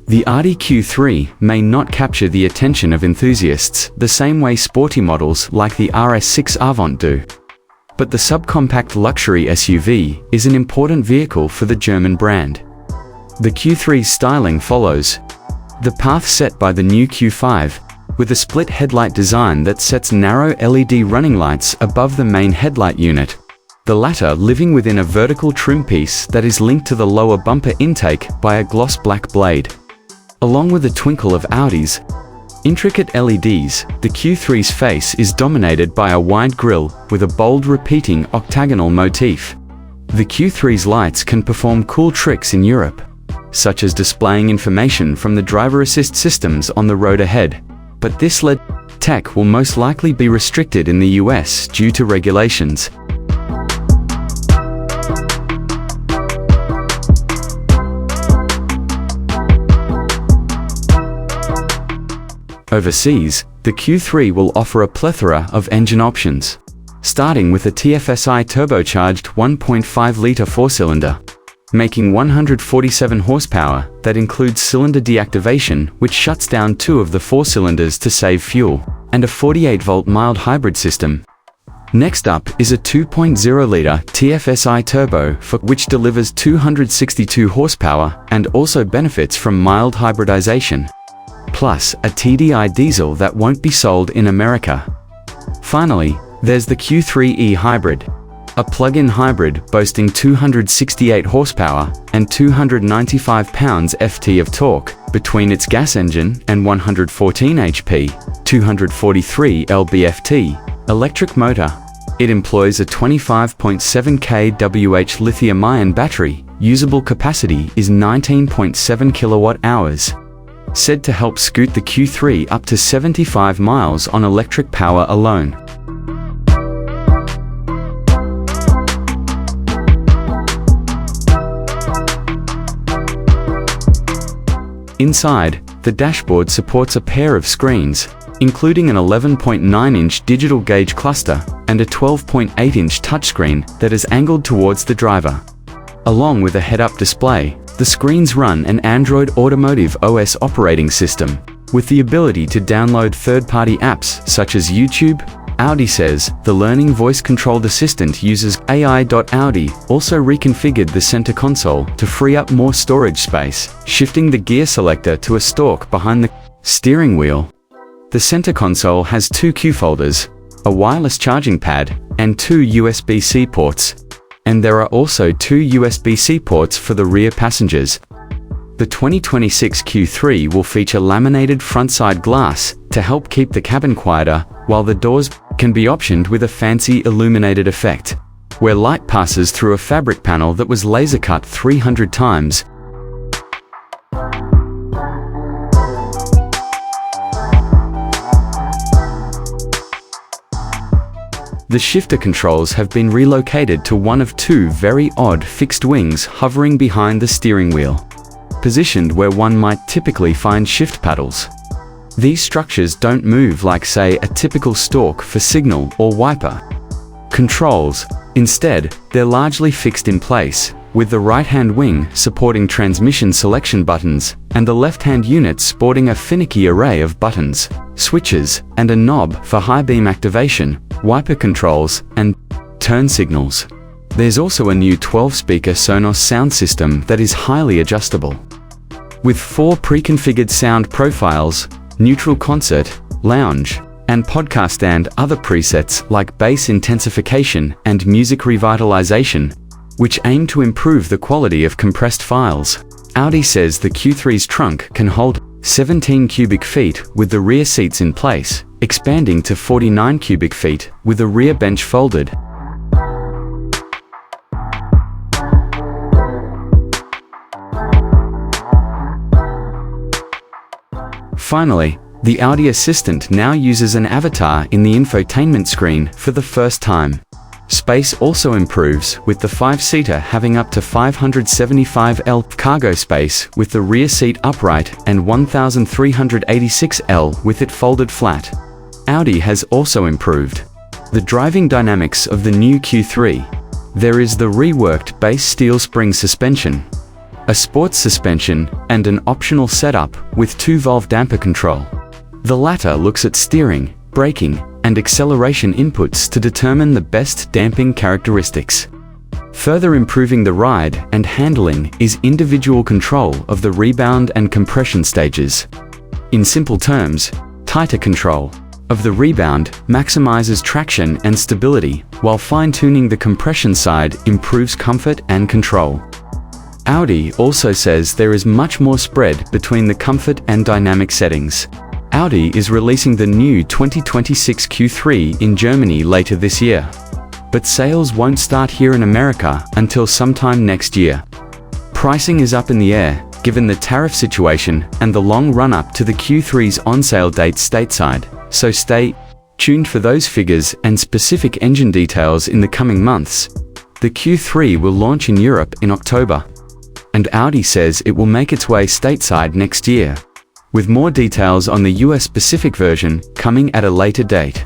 The Audi Q3 may not capture the attention of enthusiasts the same way sporty models like the RS6 Avant do. But the subcompact luxury SUV is an important vehicle for the German brand. The Q3's styling follows the path set by the new Q5, with a split headlight design that sets narrow LED running lights above the main headlight unit, the latter living within a vertical trim piece that is linked to the lower bumper intake by a gloss black blade. Along with the twinkle of Audi's intricate LEDs, the Q3's face is dominated by a wide grille with a bold repeating octagonal motif. The Q3's lights can perform cool tricks in Europe, such as displaying information from the driver assist systems on the road ahead, but this LED tech will most likely be restricted in the US due to regulations. Overseas, the Q3 will offer a plethora of engine options, starting with a TFSI turbocharged 1.5-litre four-cylinder, making 147 horsepower that includes cylinder deactivation, which shuts down two of the four cylinders to save fuel, and a 48-volt mild hybrid system. Next up is a 2.0-litre TFSI turbo which delivers 262 horsepower and also benefits from mild hybridization, plus a TDI diesel that won't be sold in America. Finally, there's the Q3e Hybrid, a plug-in hybrid boasting 268 horsepower and 295 pounds-ft of torque between its gas engine and 114 HP, 243 lb-ft electric motor. It employs a 25.7 kWh lithium-ion battery. Usable capacity is 19.7 kilowatt-hours. Said to help scoot the Q3 up to 75 miles on electric power alone. Inside, the dashboard supports a pair of screens, including an 11.9-inch digital gauge cluster and a 12.8-inch touchscreen that is angled towards the driver. Along with a head-up display, the screens run an Android Automotive OS operating system, with the ability to download third-party apps such as YouTube. Audi says the learning voice-controlled assistant uses AI.Audi also reconfigured the center console to free up more storage space, shifting the gear selector to a stalk behind the steering wheel. The center console has two Q folders, a wireless charging pad, and two USB-C ports. And there are also two USB-C ports for the rear passengers. The 2026 Q3 will feature laminated front-side glass to help keep the cabin quieter, while the doors can be optioned with a fancy illuminated effect, where light passes through a fabric panel that was laser cut 300 times. The shifter controls have been relocated to one of two very odd fixed wings hovering behind the steering wheel, positioned where one might typically find shift paddles. These structures don't move like, say, a typical stalk for signal or wiper controls. Instead, they're largely fixed in place, with the right-hand wing supporting transmission selection buttons and the left-hand unit sporting a finicky array of buttons, switches, and a knob for high beam activation, wiper controls, and turn signals. There's also a new 12-speaker Sonos sound system that is highly adjustable, with 4 pre-configured sound profiles: neutral, concert, lounge, and podcast, and other presets like bass intensification and music revitalization, which aim to improve the quality of compressed files. Audi says the Q3's trunk can hold 17 cubic feet with the rear seats in place, expanding to 49 cubic feet with the rear bench folded. Finally, the Audi Assistant now uses an avatar in the infotainment screen for the first time. Space also improves, with the 5-seater having up to 575 L cargo space with the rear seat upright and 1386 L with it folded flat. Audi has also improved the driving dynamics of the new Q3. There is the reworked base steel spring suspension, a sports suspension, and an optional setup with 2-valve damper control. The latter looks at steering, braking, and acceleration inputs to determine the best damping characteristics. Further improving the ride and handling is individual control of the rebound and compression stages. In simple terms, tighter control of the rebound maximizes traction and stability, while fine-tuning the compression side improves comfort and control. Audi also says there is much more spread between the comfort and dynamic settings. Audi is releasing the new 2026 Q3 in Germany later this year, but sales won't start here in America until sometime next year. Pricing is up in the air, given the tariff situation and the long run-up to the Q3's on-sale date stateside, so stay tuned for those figures and specific engine details in the coming months. The Q3 will launch in Europe in October, and Audi says it will make its way stateside next year, with more details on the US Pacific version coming at a later date.